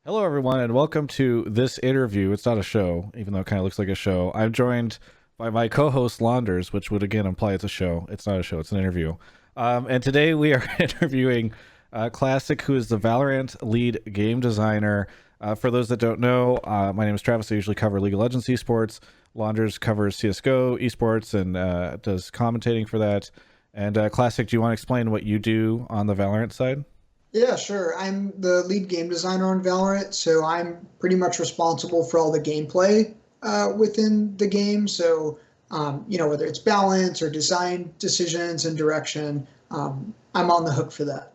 Hello, everyone, and welcome to this interview. It's not a show, even though it kind of looks like a show. I'm joined by my co-host Launders, which would again imply it's a show. It's not a show; it's an interview. And today we are interviewing Classic, who is the Valorant lead game designer. For those that don't know, my name is Travis. I usually cover League of Legends esports. Launders covers CS:GO esports and does commentating for that. And Classic, do you want to explain what you do on the Valorant side? Yeah, sure. I'm the lead game designer on Valorant, so I'm pretty much responsible for all the gameplay within the game. So, whether it's balance or design decisions and direction, I'm on the hook for that.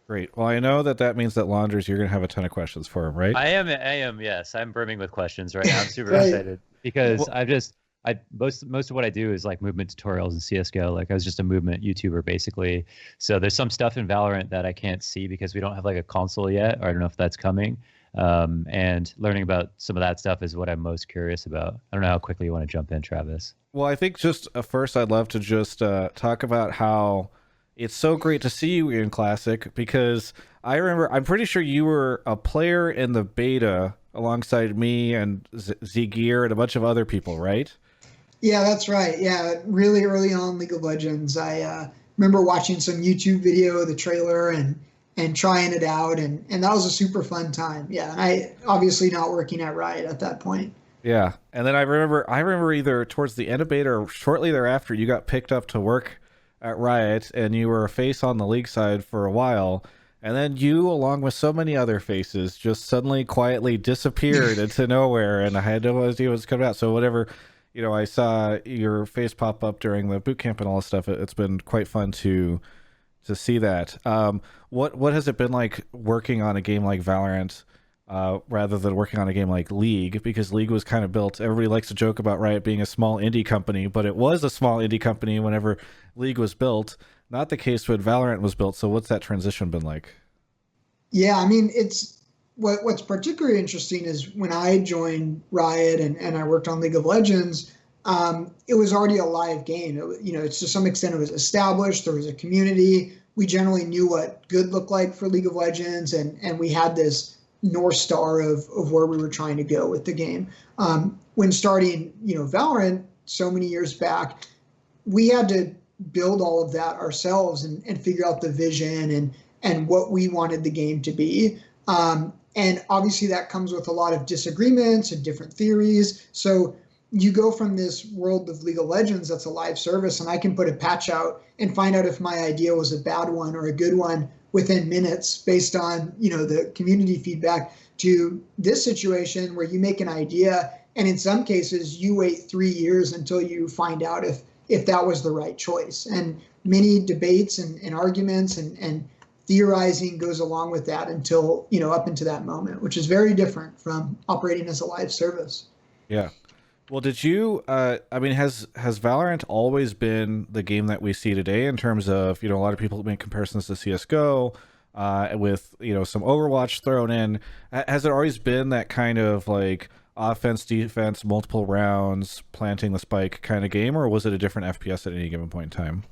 Great. Well, I know that means that Launders, you're going to have a ton of questions for him, right? I am, yes. I'm brimming with questions right now. I'm super Right. excited because Well, most of what I do is like movement tutorials in CS:GO. Like I was just a movement YouTuber basically. So there's some stuff in Valorant that I can't see because we don't have like a console yet, or I don't know if that's coming. And learning about some of that stuff is what I'm most curious about. I don't know how quickly you want to jump in, Travis. well, I think just first, I'd love to just talk about how it's so great to see you in Classic because I'm pretty sure you were a player in the beta alongside me and Zgear and a bunch of other people, right? Yeah, that's right. Yeah, really early on League of Legends, I remember watching some YouTube video, the trailer, and trying it out, and that was a super fun time. Yeah, and I obviously not working at Riot at that point. Yeah, and then I remember either towards the end of beta or shortly thereafter, you got picked up to work at Riot, and you were a face on the league side for a while, and then you, along with so many other faces, just suddenly quietly disappeared into nowhere, and I had no idea what was coming out. So whatever, I saw your face pop up during the boot camp and all this stuff. It's been quite fun to see that. What has it been like working on a game like Valorant? Rather than working on a game like League, because League was kind of built. Everybody likes to joke about Riot being a small indie company, but it was a small indie company whenever League was built. Not the case when Valorant was built. So what's that transition been like? Yeah, I mean, what's particularly interesting is when I joined Riot and I worked on League of Legends, it was already a live game. It's to some extent it was established. There was a community. We generally knew what good looked like for League of Legends, and we had this North Star of where we were trying to go with the game. When starting, Valorant so many years back, we had to build all of that ourselves and figure out the vision and what we wanted the game to be. And obviously that comes with a lot of disagreements and different theories. So you go from this world of League of Legends that's a live service, and I can put a patch out and find out if my idea was a bad one or a good one within minutes based on the community feedback, to this situation where you make an idea and in some cases you wait 3 years until you find out if that was the right choice, and many debates and arguments and theorizing goes along with that until up into that moment, which is very different from operating as a live service. Yeah. Well, did you? I mean, has Valorant always been the game that we see today in terms of a lot of people make comparisons to CS:GO, with some Overwatch thrown in. Has it always been that kind of like offense, defense, multiple rounds, planting the spike kind of game, or was it a different FPS at any given point in time?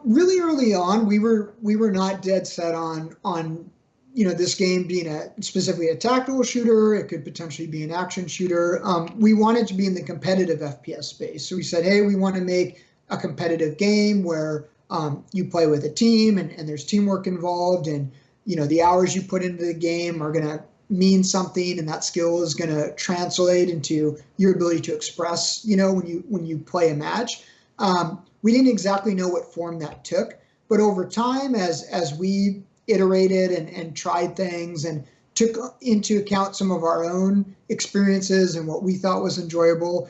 Really early on, we were not dead set on this game being specifically a tactical shooter. It could potentially be an action shooter. We wanted to be in the competitive FPS space, so we said, hey, we want to make a competitive game where you play with a team and there's teamwork involved, and the hours you put into the game are going to mean something, and that skill is going to translate into your ability to express when you play a match. We didn't exactly know what form that took, but over time, as we iterated and tried things and took into account some of our own experiences and what we thought was enjoyable,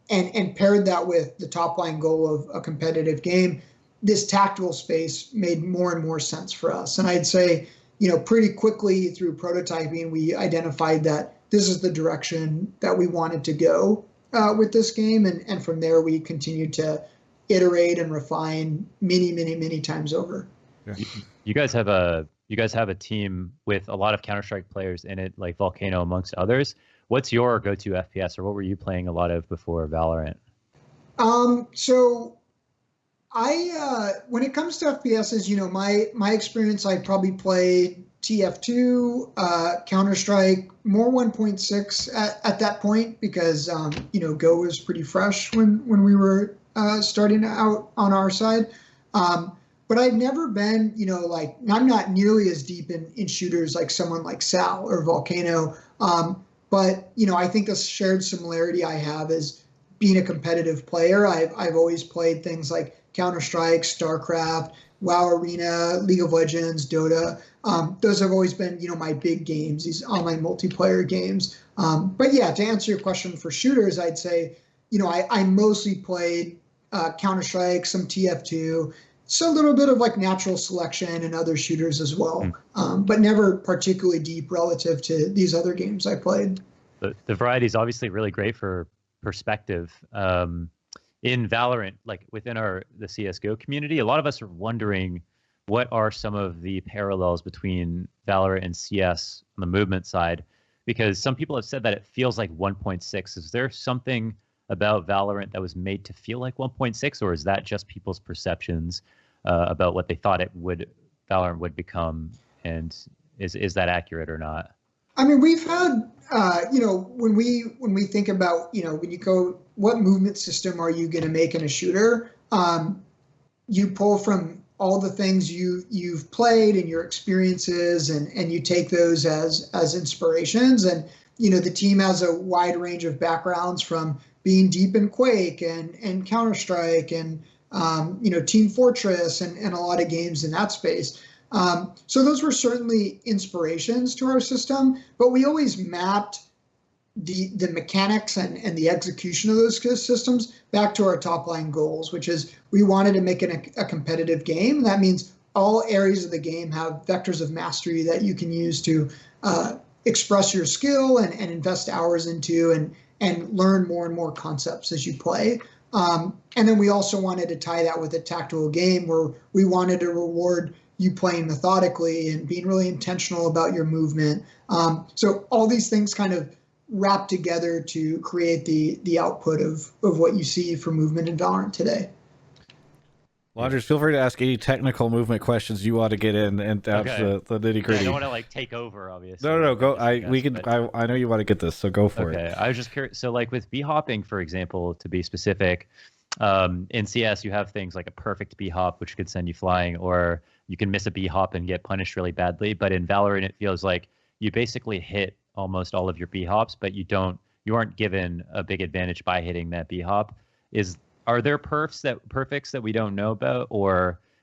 and paired that with the top line goal of a competitive game, this tactical space made more and more sense for us. And I'd say, pretty quickly through prototyping, we identified that this is the direction that we wanted to go with this game. And from there, we continued to iterate and refine many, many, many times over. Yeah. You guys have a team with a lot of Counter-Strike players in it, like Volcano amongst others. What's your go-to FPS, or what were you playing a lot of before Valorant? So when it comes to FPSs, my experience, I probably played TF2, Counter-Strike, more 1.6 at that point because Go was pretty fresh when we were starting out on our side. But I've never been, like I'm not nearly as deep in shooters like someone like Sal or Volcano. But I think a shared similarity I have is being a competitive player. I've always played things like Counter-Strike, StarCraft, WoW Arena, League of Legends, Dota. Those have always been, my big games, these online multiplayer games. But yeah, to answer your question for shooters, I'd say, I mostly played Counter-Strike, some TF2, so a little bit of like Natural Selection and other shooters as well, but never particularly deep relative to these other games I played. The variety is obviously really great for perspective. In Valorant, like within the CSGO community, a lot of us are wondering what are some of the parallels between Valorant and CS on the movement side, because some people have said that it feels like 1.6. Is there something about Valorant that was made to feel like 1.6, or is that just people's perceptions about what they thought Valorant would become, and is that accurate or not? I mean, we've had, when we think about, when you go, what movement system are you going to make in a shooter? You pull from all the things you've played and your experiences, and you take those as inspirations. And the team has a wide range of backgrounds, from being deep in Quake and Counter-Strike and Team Fortress and a lot of games in that space. So those were certainly inspirations to our system, but we always mapped the mechanics and the execution of those systems back to our top line goals, which is we wanted to make it a competitive game. And that means all areas of the game have vectors of mastery that you can use to express your skill and invest hours into and learn more and more concepts as you play. And then we also wanted to tie that with a tactical game where we wanted to reward you playing methodically and being really intentional about your movement. So all these things kind of wrap together to create the output of what you see for movement in Valorant today. Lodgers, feel free to ask any technical movement questions you want to get in and the nitty gritty. I don't want to like take over, obviously. No, go. I know you want to get this, so go for it. Okay, I was just curious. So, like with B hopping, for example, to be specific, in CS you have things like a perfect B hop, which could send you flying, or you can miss a B hop and get punished really badly. But in Valorant, it feels like you basically hit almost all of your B hops, but you aren't given a big advantage by hitting that B hop. Are there perfects that we don't know about,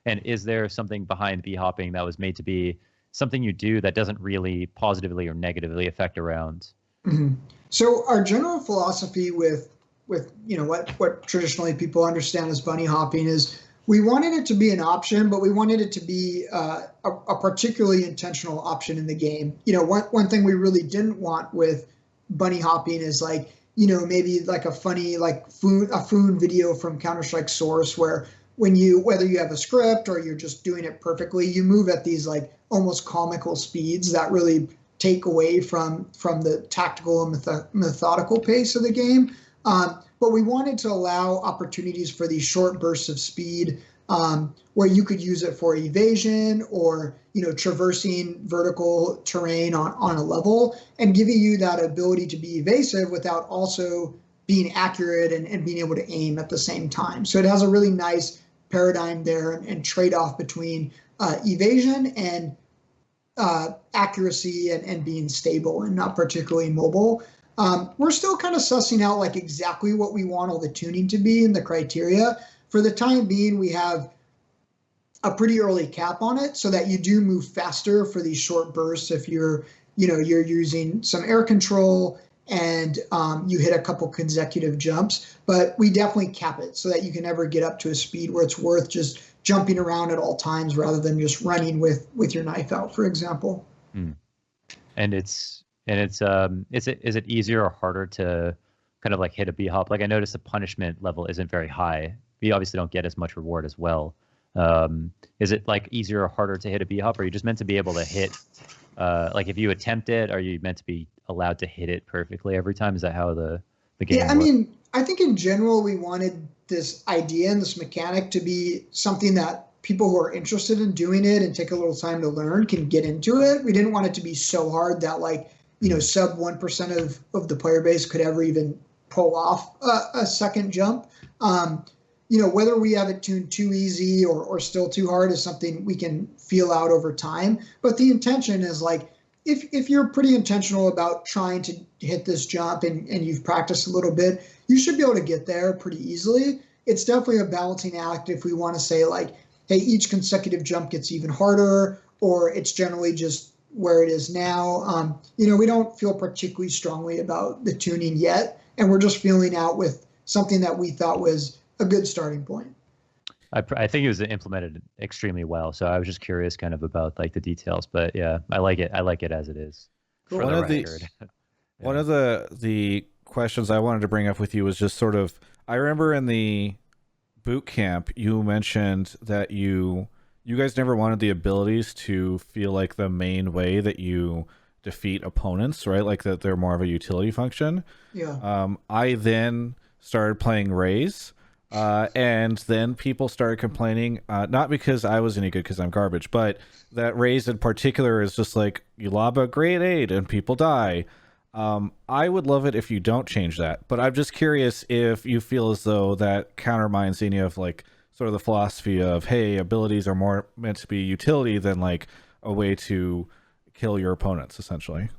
and is there something behind B hopping that was made to be something you do that doesn't really positively or negatively affect a round? Mm-hmm. So our general philosophy with what traditionally people understand as bunny hopping is we wanted it to be an option, but we wanted it to be a particularly intentional option in the game. One thing we really didn't want with bunny hopping is like, maybe like a funny, like a Foon video from Counter-Strike Source where whether you have a script or you're just doing it perfectly, you move at these like almost comical speeds that really take away from the tactical and methodical pace of the game. But we wanted to allow opportunities for these short bursts of speed where you could use it for evasion or traversing vertical terrain on a level and giving you that ability to be evasive without also being accurate and being able to aim at the same time. So it has a really nice paradigm there and trade-off between evasion and accuracy and being stable and not particularly mobile. We're still kind of sussing out like exactly what we want all the tuning to be and the criteria. For the time being, we have a pretty early cap on it so that you do move faster for these short bursts if you're using some air control and you hit a couple consecutive jumps. But we definitely cap it so that you can never get up to a speed where it's worth just jumping around at all times rather than just running with your knife out, for example. And is it easier or harder to kind of like hit a B hop? Like I noticed the punishment level isn't very high. We obviously don't get as much reward as well. Is it like easier or harder to hit a B hop? Or are you just meant to be able to hit, like if you attempt it, are you meant to be allowed to hit it perfectly every time? Is that how the game works? I mean, I think in general we wanted this idea and this mechanic to be something that people who are interested in doing it and take a little time to learn can get into it. We didn't want it to be so hard that like, sub 1% of the player base could ever even pull off a second jump. Whether we have it tuned too easy or still too hard is something we can feel out over time. But the intention is like, if you're pretty intentional about trying to hit this jump and you've practiced a little bit, you should be able to get there pretty easily. It's definitely a balancing act if we want to say like, hey, each consecutive jump gets even harder, or it's generally just where it is now. We don't feel particularly strongly about the tuning yet, and we're just feeling out with something that we thought was a good starting point. I think it was implemented extremely well. So I was just curious kind of about like the details, but yeah, I like it. I like it as it is. Cool. For One the of the record. one of the questions I wanted to bring up with you was just sort of, I remember in the boot camp you mentioned that you guys never wanted the abilities to feel like the main way that you defeat opponents, right? Like that they're more of a utility function. Yeah. I then started playing Raze. And then people started complaining, not because I was any good because I'm garbage, but that Raze in particular is just like, you lob a grenade and people die. I would love it if you don't change that, but I'm just curious if you feel as though that countermines any of like sort of the philosophy of, hey, abilities are more meant to be utility than like a way to kill your opponents, essentially.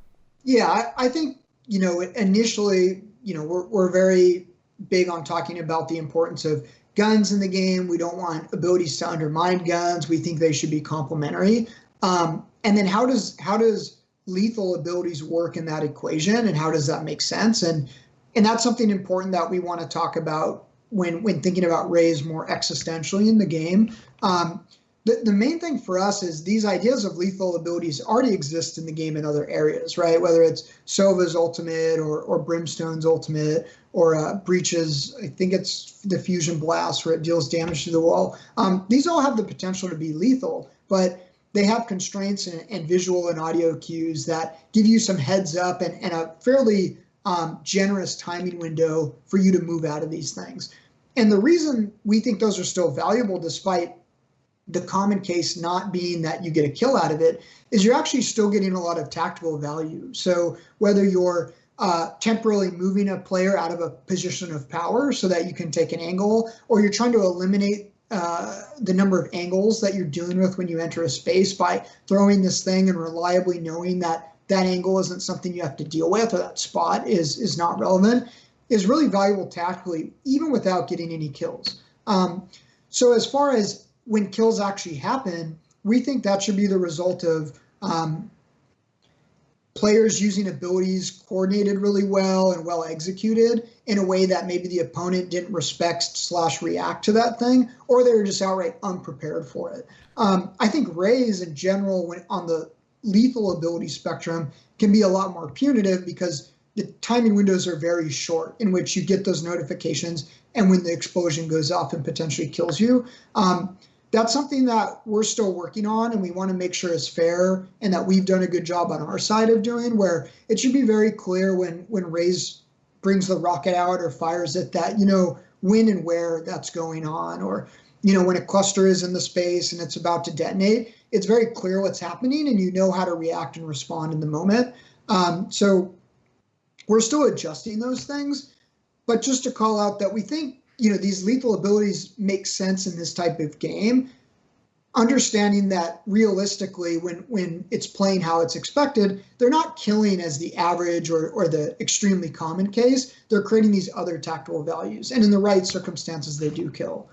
Yeah, I think, initially, we're very big on talking about the importance of guns in the game. We don't want abilities to undermine guns. We think they should be complementary. And then how does lethal abilities work in that equation, and how does that make sense? And that's something important that we want to talk about when thinking about Raze more existentially in the game. The main thing for us is these ideas of lethal abilities already exist in the game in other areas, right? Whether it's Sova's ultimate or Brimstone's ultimate or Breach's, I think it's the Fusion Blast where it deals damage to the wall. These all have the potential to be lethal, but they have constraints and visual and audio cues that give you some heads up and a fairly generous timing window for you to move out of these things. And the reason we think those are still valuable, despite the common case not being that you get a kill out of it, is you're actually still getting a lot of tactical value. So whether you're temporarily moving a player out of a position of power so that you can take an angle, or you're trying to eliminate the number of angles that you're dealing with when you enter a space by throwing this thing and reliably knowing that that angle isn't something you have to deal with, or that spot is not relevant, is really valuable tactically, even without getting any kills. So as far as when kills actually happen, we think that should be the result of players using abilities coordinated really well and well executed in a way that maybe the opponent didn't respect/react to that thing, or they were just outright unprepared for it. I think Raze in general, when on the lethal ability spectrum, can be a lot more punitive because the timing windows are very short in which you get those notifications and when the explosion goes off and potentially kills you. That's something that we're still working on, and we want to make sure is fair and that we've done a good job on our side of doing, where it should be very clear when Raze brings the rocket out or fires it that, when and where that's going on, or, when a cluster is in the space and it's about to detonate, it's very clear what's happening and you know how to react and respond in the moment. So we're still adjusting those things, but just to call out that we think, these lethal abilities make sense in this type of game, understanding that realistically when it's playing how it's expected, they're not killing as the average or the extremely common case. They're creating these other tactical values, and in the right circumstances, they do kill.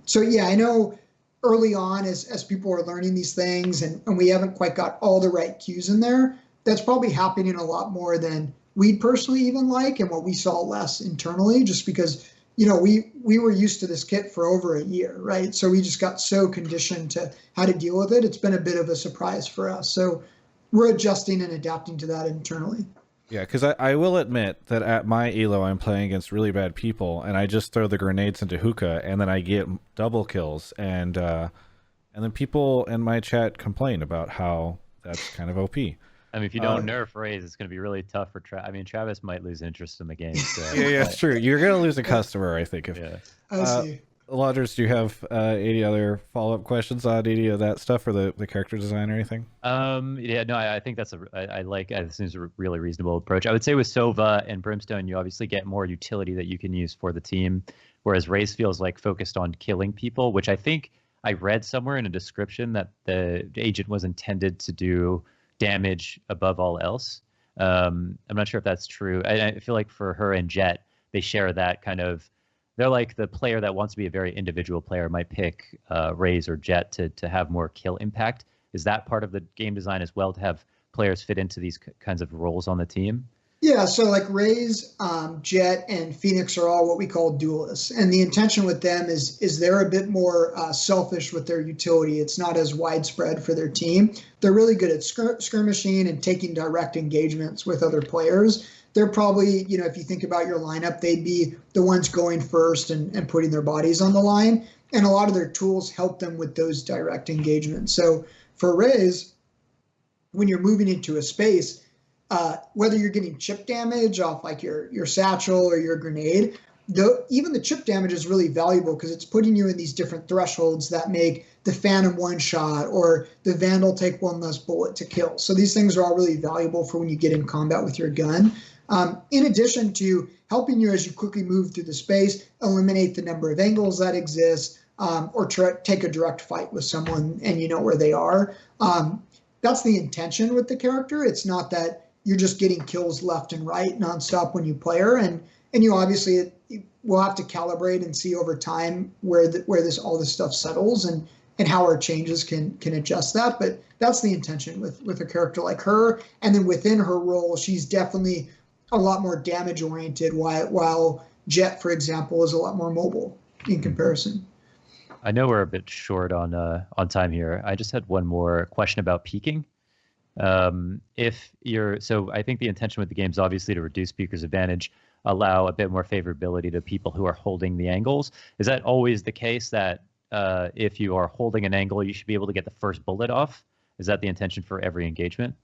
So yeah, I know early on as people are learning these things and we haven't quite got all the right cues in there, that's probably happening a lot more than we'd personally even like, and what we saw less internally, just because we were used to this kit for over a year, right? So we just got so conditioned to how to deal with it. It's been a bit of a surprise for us. So we're adjusting and adapting to that internally. Yeah, because I will admit that at my elo, I'm playing against really bad people, and I just throw the grenades into hookah, and then I get double kills, and then people in my chat complain about how that's kind of OP. I mean, if you don't nerf Raze, it's going to be really tough for Travis might lose interest in the game. So. Yeah, it's true. You're going to lose a customer, I think. I see. Lodgers, do you have any other follow-up questions on any of that stuff, or the character design or anything? Yeah, no, I think that's I like, I think it's a really reasonable approach. I would say with Sova and Brimstone, you obviously get more utility that you can use for the team, whereas Raze feels like focused on killing people, which I think I read somewhere in a description that the agent was intended to do damage above all else. I'm not sure if that's true. I feel like for her and Jet, they share that kind of. They're like the player that wants to be a very individual player might pick Raze or Jet to have more kill impact. Is that part of the game design as well, to have players fit into these kinds of roles on the team? Yeah, so like Raze, Jet, and Phoenix are all what we call duelists, and the intention with them is they're a bit more selfish with their utility. It's not as widespread for their team. They're really good at skirmishing and taking direct engagements with other players. They're probably, if you think about your lineup, they'd be the ones going first and putting their bodies on the line, and a lot of their tools help them with those direct engagements. So for Raze, when you're moving into a space, whether you're getting chip damage off like your satchel or your grenade, even the chip damage is really valuable because it's putting you in these different thresholds that make the Phantom one shot or the Vandal take one less bullet to kill. So these things are all really valuable for when you get in combat with your gun. In addition to helping you as you quickly move through the space, eliminate the number of angles that exist, or take a direct fight with someone and you know where they are. That's the intention with the character. It's not that you're just getting kills left and right nonstop when you play her, and you obviously we'll have to calibrate and see over time where all this stuff settles and how our changes can adjust that. But that's the intention with a character like her, and then within her role, she's definitely a lot more damage oriented, while Jet, for example, is a lot more mobile in comparison. I know we're a bit short on time here. I just had one more question about peeking. So I think the intention with the game is obviously to reduce peeker's advantage, allow a bit more favorability to people who are holding the angles. Is that always the case that if you are holding an angle, you should be able to get the first bullet off? Is that the intention for every engagement?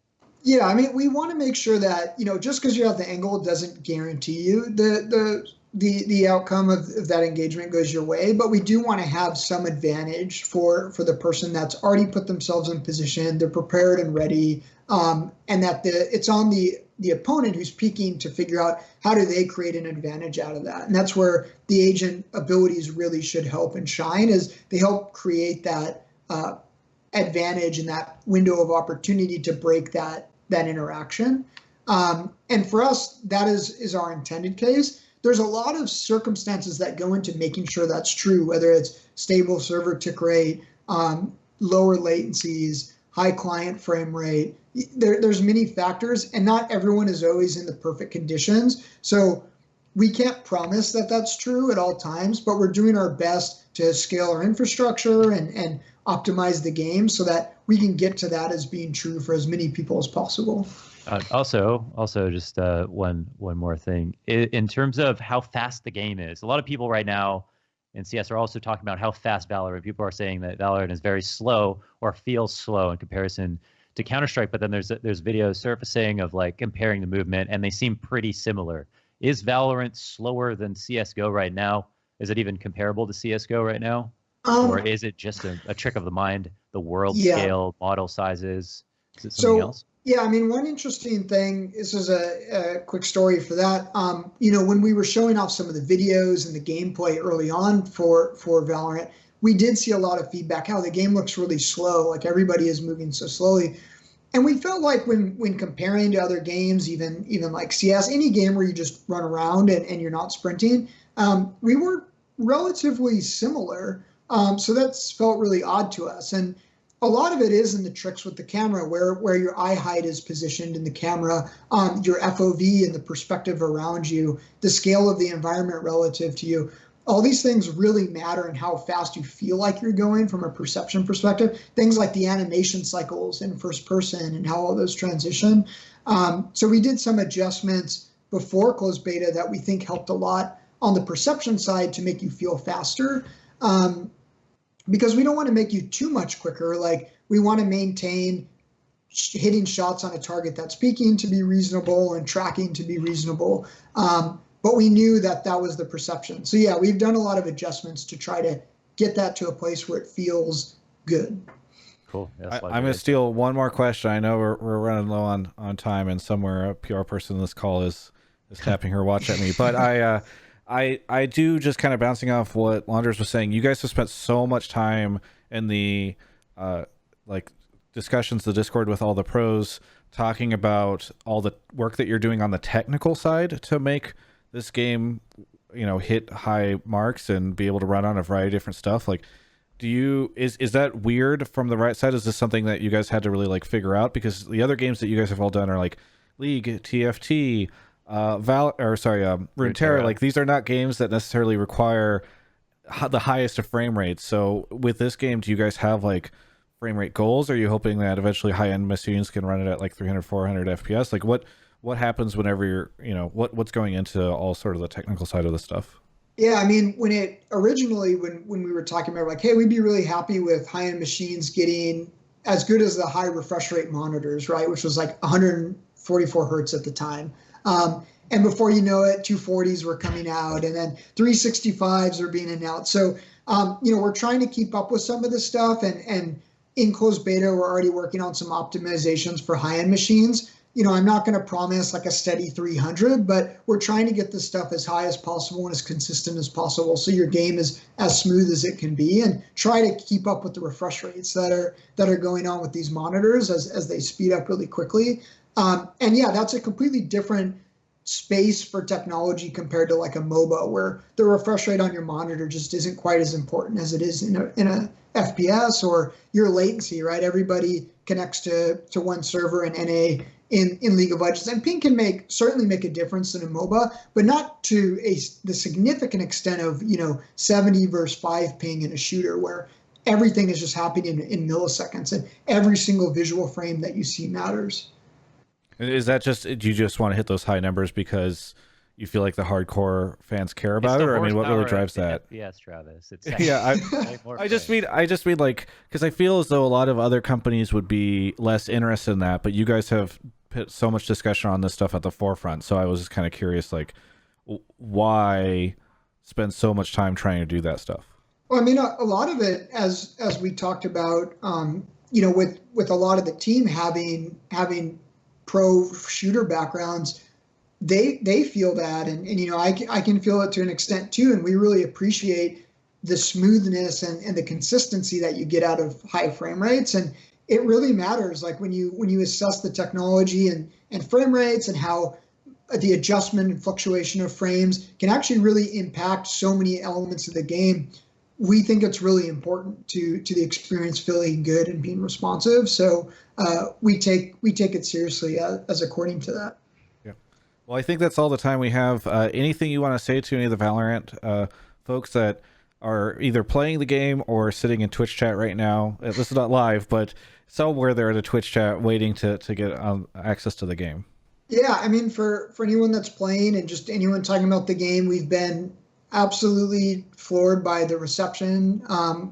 Yeah, I mean, we want to make sure that, just because you have the angle doesn't guarantee you the outcome of that engagement goes your way, but we do want to have some advantage for the person that's already put themselves in position, they're prepared and ready, and that it's on the opponent who's peeking to figure out how do they create an advantage out of that. And that's where the agent abilities really should help and shine, is they help create that advantage and that window of opportunity to break that interaction. And for us, that is our intended case. There's a lot of circumstances that go into making sure that's true, whether it's stable server tick rate, lower latencies, high client frame rate. There's many factors, and not everyone is always in the perfect conditions. So we can't promise that that's true at all times, but we're doing our best to scale our infrastructure and optimize the game so that we can get to that as being true for as many people as possible. Also, just one more thing. In terms of how fast the game is, a lot of people right now in CS are also talking about how fast Valorant. People are saying that Valorant is very slow or feels slow in comparison to Counter-Strike, but then there's videos surfacing of like comparing the movement, and they seem pretty similar. Is Valorant slower than CSGO right now? Is it even comparable to CSGO right now? Or is it just a trick of the mind, the world scale, model sizes? Is it something else? Yeah, I mean, one interesting thing, this is a quick story for that. When we were showing off some of the videos and the gameplay early on for Valorant, we did see a lot of feedback, how the game looks really slow, like everybody is moving so slowly. And we felt like when comparing to other games, even like CS, any game where you just run around and you're not sprinting, we were relatively similar. So that's felt really odd to us. And a lot of it is in the tricks with the camera, where your eye height is positioned in the camera, your FOV and the perspective around you, the scale of the environment relative to you. All these things really matter in how fast you feel like you're going from a perception perspective. Things like the animation cycles in first person and how all those transition. So we did some adjustments before closed beta that we think helped a lot on the perception side to make you feel faster. Because we don't want to make you too much quicker. Like, we want to maintain hitting shots on a target that's peaking to be reasonable and tracking to be reasonable. but we knew that that was the perception. So yeah, we've done a lot of adjustments to try to get that to a place where it feels good. Cool. I'm going to steal one more question. I know we're running low on time, and somewhere a PR person in this call is tapping her watch at me. But I do, just kind of bouncing off what Launders was saying. You guys have spent so much time in the like discussions, the Discord with all the pros, talking about all the work that you're doing on the technical side to make this game, hit high marks and be able to run on a variety of different stuff. Like, is that weird from the right side? Is this something that you guys had to really like figure out? Because the other games that you guys have all done are like League, TFT, Runeterra. Like, these are not games that necessarily require the highest of frame rates. So with this game, do you guys have like frame rate goals? Are you hoping that eventually high-end machines can run it at like 300, 400 FPS? Like, what happens whenever you're, what's going into all sort of the technical side of the stuff? Yeah, I mean, when we were talking about like, hey, we'd be really happy with high-end machines getting as good as the high refresh rate monitors, right? Which was like 144 hertz at the time. And before you know it, 240s were coming out, and then 365s are being announced. So, we're trying to keep up with some of this stuff, and in closed beta, we're already working on some optimizations for high-end machines. I'm not going to promise like a steady 300, but we're trying to get this stuff as high as possible and as consistent as possible, so your game is as smooth as it can be, and try to keep up with the refresh rates that are going on with these monitors as they speed up really quickly. And yeah, that's a completely different space for technology compared to like a MOBA, where the refresh rate on your monitor just isn't quite as important as it is in a FPS, or your latency, right? Everybody connects to one server in NA in League of Legends, and ping can certainly make a difference in a MOBA, but not to the significant extent of 70 versus 5 ping in a shooter, where everything is just happening in milliseconds, and every single visual frame that you see matters. Is that just, do you just want to hit those high numbers because you feel like the hardcore fans care about it? Or I mean, what really drives that? Yes, Travis. It's yeah, I just mean like, because I feel as though a lot of other companies would be less interested in that, but you guys have put so much discussion on this stuff at the forefront. So I was just kind of curious, like, why spend so much time trying to do that stuff? Well, I mean, a lot of it, as we talked about, with a lot of the team having pro shooter backgrounds, they feel that, and I can feel it to an extent too, and we really appreciate the smoothness and the consistency that you get out of high frame rates. And it really matters, like when you assess the technology and frame rates, and how the adjustment and fluctuation of frames can actually really impact so many elements of the game. We think it's really important to the experience feeling good and being responsive. So we take it seriously as according to that. Yeah. Well, I think that's all the time we have. Anything you want to say to any of the Valorant folks that are either playing the game or sitting in Twitch chat right now? This is not live, but somewhere they're in a Twitch chat waiting to get access to the game. Yeah, I mean, for anyone that's playing and just anyone talking about the game, we've been absolutely floored by the reception.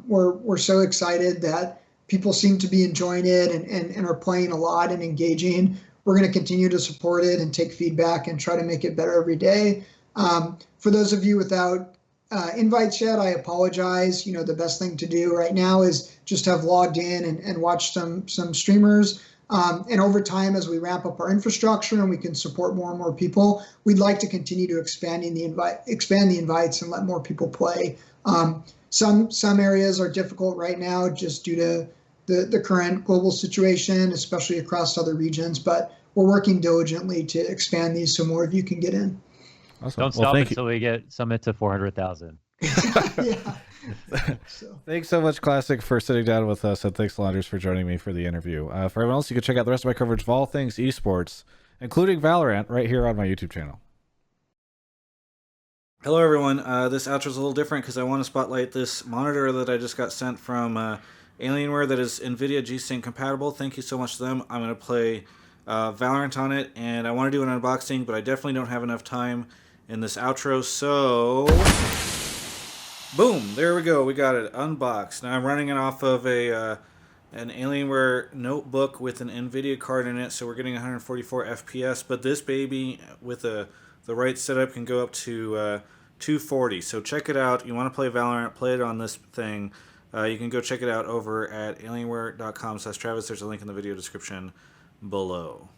We're so excited that people seem to be enjoying it and are playing a lot and engaging. We're going to continue to support it and take feedback and try to make it better every day. For those of you without invites yet, I apologize. The best thing to do right now is just have logged in and watch some streamers. And over time, as we ramp up our infrastructure and we can support more and more people, we'd like to continue to expand the invites and let more people play. Some areas are difficult right now just due to the current global situation, especially across other regions, but we're working diligently to expand these so more of you can get in. Awesome. Don't stop until we get Summit to 400,000. Yeah. Thanks so much, Classic, for sitting down with us, and thanks, Launders, for joining me for the interview. For everyone else, you can check out the rest of my coverage of all things esports, including Valorant, right here on my YouTube channel. Hello, everyone. This outro is a little different because I want to spotlight this monitor that I just got sent from Alienware that is NVIDIA G-Sync compatible. Thank you so much to them. I'm going to play Valorant on it, and I want to do an unboxing, but I definitely don't have enough time in this outro, so boom, there we go, we got it unboxed. Now I'm running it off of an Alienware notebook with an NVIDIA card in it, so we're getting 144 FPS, but this baby with a The right setup can go up to 240. So check it out. You want to play Valorant, play it on this thing. You can go check it out over at alienware.com/Travis. There's a link in the video description below.